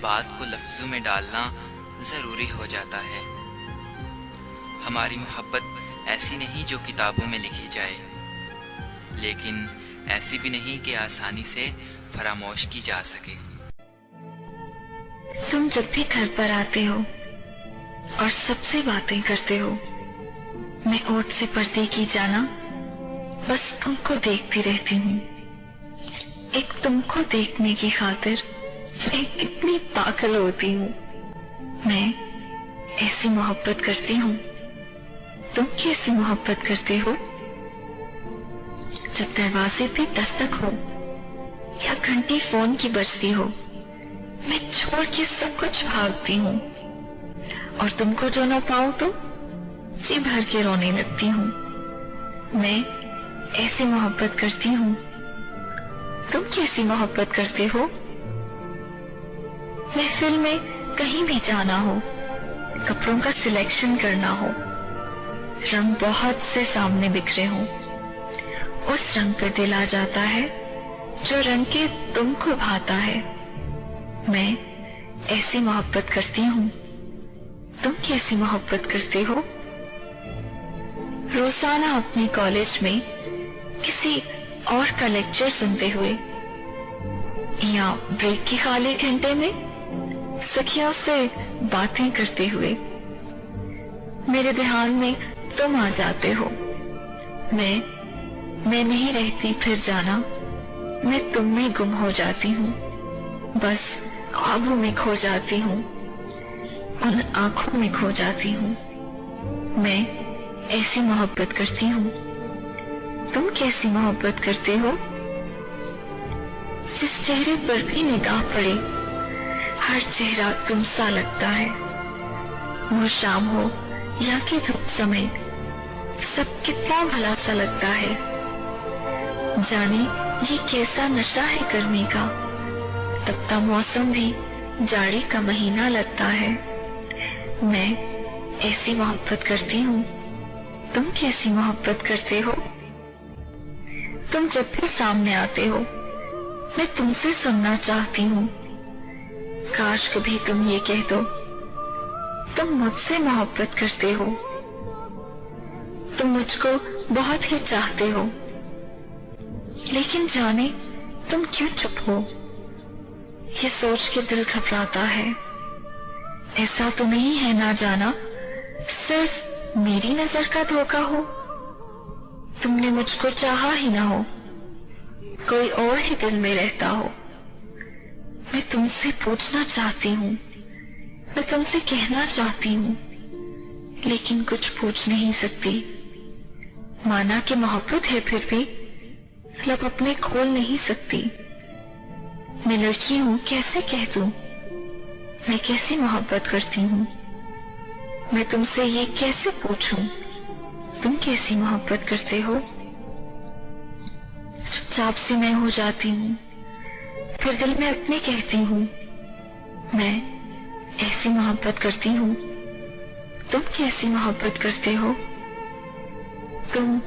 बात को लफ्ज़ों में डालना ज़रूरी हो जाता है। हमारी मोहब्बत ऐसी नहीं जो किताबों में लिखी जाए, लेकिन ऐसी भी नहीं कि आसानी से फरामोश की जा सके। तुम जब भी घर पर आते हो और सबसे बातें करते हो, मैं ओट से पर्दे की जाना बस तुमको देखती रहती हूँ। एक तुमको देखने की खातिर मैं कितनी पागल होती हूँ। मैं ऐसी मोहब्बत करती हूँ, तुम कैसी मोहब्बत करते हो? जब दरवाजे पे दस्तक हो या घंटी फोन की बजती हो, मैं छोड़ के सब कुछ भागती हूँ, और तुमको जो ना पाऊं तो जी भर के रोने लगती हूँ। मैं ऐसी मोहब्बत करती हूँ, तुम कैसी मोहब्बत करते हो? महफिल में कहीं भी जाना हो, कपड़ों का सिलेक्शन करना हो, रंग बहुत से सामने बिखरे हो, उस रंग पे दिल आ जाता है जो रंग के तुमको भाता है। मैं ऐसी मोहब्बत करती हूँ, तुम कैसी मोहब्बत करते हो? रोजाना अपने कॉलेज में किसी और का लेक्चर सुनते हुए या ब्रेक के खाली घंटे में सखियों से बातें करते हुए मेरे ध्यान में तुम आ जाते हो। मैं नहीं रहती फिर जाना, मैं तुम में गुम हो जाती हूँ, बस ख्वाबों में खो जाती हूँ, उन आंखों में खो जाती हूँ। मैं ऐसी मोहब्बत करती हूँ, तुम कैसी मोहब्बत करते हो? जिस चेहरे पर भी निगाह पड़े, हर चेहरा तुम सा लगता है। वो शाम हो या कि धूप समय, सब कितना भला सा लगता है। जाने ये कैसा नशा है गर्मी का, तपता मौसम भी जाड़ी का महीना लगता है। मैं ऐसी मोहब्बत करती हूँ, तुम कैसी मोहब्बत करते हो? तुम जब भी सामने आते हो, मैं तुमसे सुनना चाहती हूँ। काश कभी तुम ये कह दो, तुम मुझसे मोहब्बत करते हो। तुम मुझको बहुत ही चाहते हो, लेकिन जाने तुम क्यों चुप हो? ये सोच के दिल घबराता है। ऐसा तो नहीं है ना जाना सिर्फ मेरी नजर का धोखा हो? तुमने मुझको चाहा ही ना हो, कोई और ही दिल में रहता हो। मैं तुमसे पूछना चाहती हूँ, मैं तुमसे कहना चाहती हूँ, लेकिन कुछ पूछ नहीं सकती। माना कि मोहब्बत है, फिर भी लब अपने खोल नहीं सकती। मैं लड़की हूँ, कैसे कह दूं मैं कैसी मोहब्बत करती हूँ? मैं तुमसे ये कैसे पूछूं तुम कैसी मोहब्बत करते हो? चुपचाप से मैं हो जाती हूँ, फिर दिल में अपने कहती हूँ। मैं ऐसी मोहब्बत करती हूँ, तुम कैसी मोहब्बत करते हो? तुम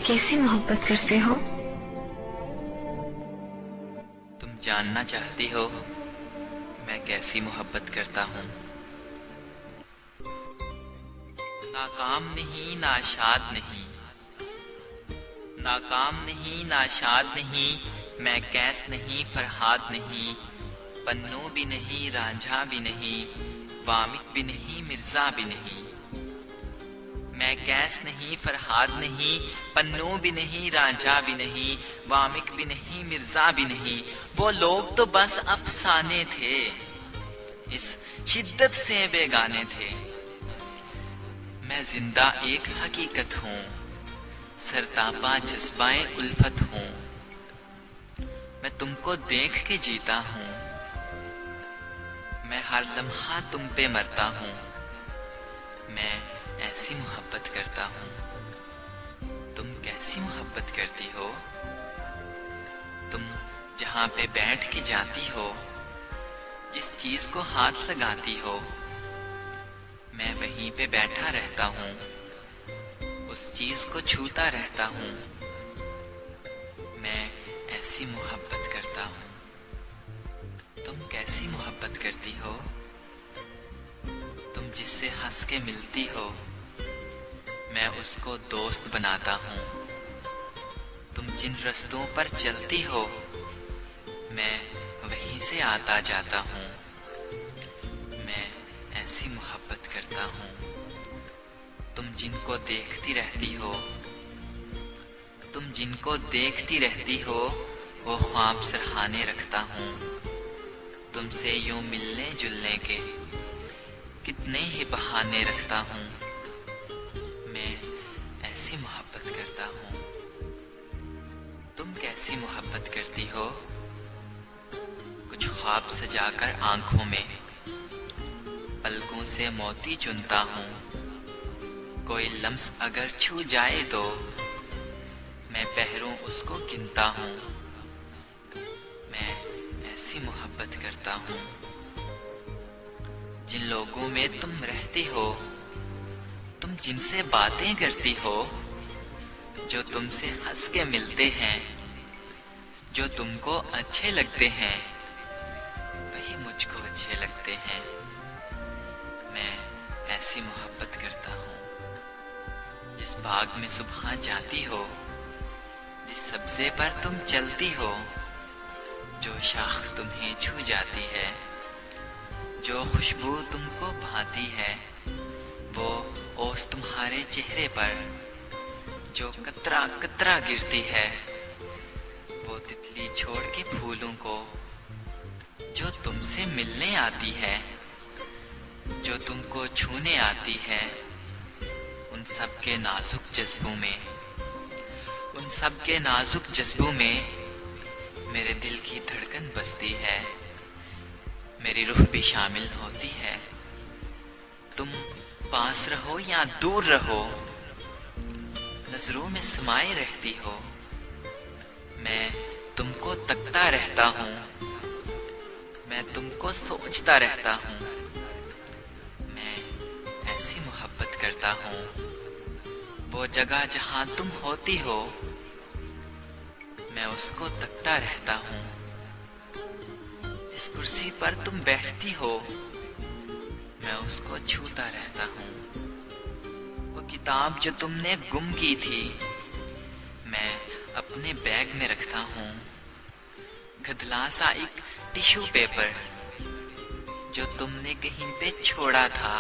कैसी मोहब्बत करते हो? तुम जानना चाहती हो मैं कैसी मोहब्बत करता हूँ? नाकाम नहीं नाशाद नहीं, नाकाम नहीं नाशाद नहीं, मैं कैस नहीं फरहाद नहीं, पन्नों भी नहीं रांझा भी नहीं, वामिक भी नहीं मिर्जा भी नहीं। मैं कैस नहीं फरहाद नहीं, पन्नों भी नहीं रांझा भी नहीं, वामिक भी नहीं मिर्जा भी नहीं। वो लोग तो बस अफसाने थे, इस शिद्दत से बेगाने थे। मैं जिंदा एक हकीकत हूँ, सरतापा जज्बाए उल्फत हूँ। मैं तुमको देख के जीता हूँ, मैं हर लम्हा तुम पे मरता हूँ। मैं ऐसी मोहब्बत करता हूँ, तुम कैसी मोहब्बत करती हो? तुम जहाँ पे बैठ के जाती हो, जिस चीज को हाथ लगाती हो, मैं वहीं पे बैठा रहता हूँ, उस चीज को छूता रहता हूँ। मैं ऐसी मोहब्बत करता हूँ, तुम कैसी मोहब्बत हंस के मिलती हो, मैं उसको दोस्त बनाता हूँ। तुम जिन रास्तों पर चलती हो, मैं वहीं से आता जाता हूँ। मैं ऐसी मोहब्बत करता हूँ। तुम जिनको देखती रहती हो, तुम जिनको देखती रहती हो, वो ख्वाब सरहाने रखता हूँ। तुमसे यूं मिलने जुलने के कितने ही बहाने रखता हूँ। मैं ऐसी मोहब्बत करता हूँ। तुम कैसी मोहब्बत करती हो? कुछ ख्वाब सजाकर आंखों में पलकों से मोती चुनता हूँ। कोई लम्स अगर छू जाए तो मैं पहरों उसको गिनता हूँ। मैं ऐसी मोहब्बत करता हूँ। जिन लोगों में तुम रहती हो, तुम जिनसे बातें करती हो, जो तुमसे हंस के मिलते हैं, जो तुमको अच्छे लगते हैं, वही मुझको अच्छे लगते हैं। मैं ऐसी मोहब्बत करता हूँ। जिस बाग में सुबह जाती हो, जिस सब्जे पर तुम चलती हो, जो शाख तुम्हें छू जाती है, जो खुशबू तुमको भाती है, वो ओस तुम्हारे चेहरे पर जो कतरा कतरा गिरती है, वो तितली छोड़ के फूलों को जो तुमसे मिलने आती है, जो तुमको छूने आती है, उन सब के नाजुक जज्बों में, उन सब के नाजुक जज्बों में मेरे दिल की धड़कन बसती है, मेरी रूह भी शामिल होती है। तुम पास रहो या दूर रहो, नजरों में समाये रहती हो। मैं तुमको तकता रहता हूँ, मैं तुमको सोचता रहता हूँ। मैं ऐसी मोहब्बत करता हूँ। वो जगह जहाँ तुम होती हो, मैं उसको तकता रहता हूँ। जिस कुर्सी पर तुम बैठती हो, मैं उसको छूता रहता हूँ। वो किताब जो तुमने गुम की थी, मैं अपने बैग में रखता हूँ। गदला सा एक टिश्यू पेपर जो तुमने कहीं पे छोड़ा था,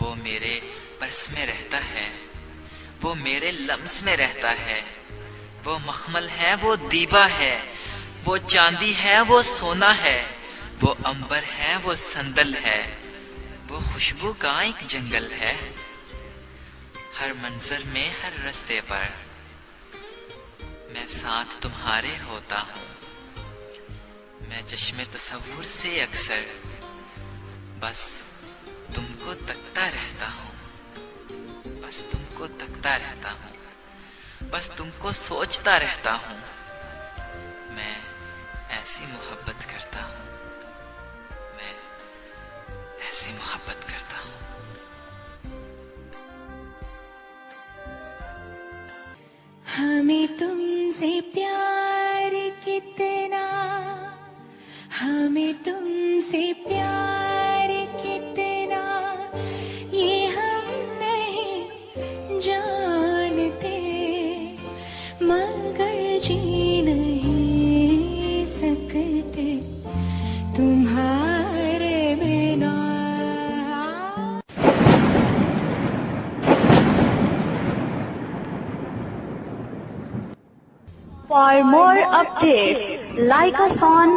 वो मेरे पर्स में रहता है, वो मेरे लम्स में रहता है। वो मखमल है, वो दीवा है, वो चांदी है, वो सोना है, वो अंबर है, वो संदल है, वो खुशबू का एक जंगल है। हर मंजर में, हर रास्ते पर मैं साथ तुम्हारे होता हूँ। मैं चश्मे तसव्वुर से अक्सर बस तुमको तकता रहता हूँ, बस तुमको तकता रहता हूँ, बस तुमको सोचता रहता हूँ। मैं ऐसी मोहब्बत करता हूँ, मैं ऐसी मोहब्बत करता हूँ। हमें तुमसे प्यार कितना, हमें तुमसे प्यार कितना, ये हम नहीं जानते, मगर जी नहीं सकते तुम्हारे बिना। For more updates, like us on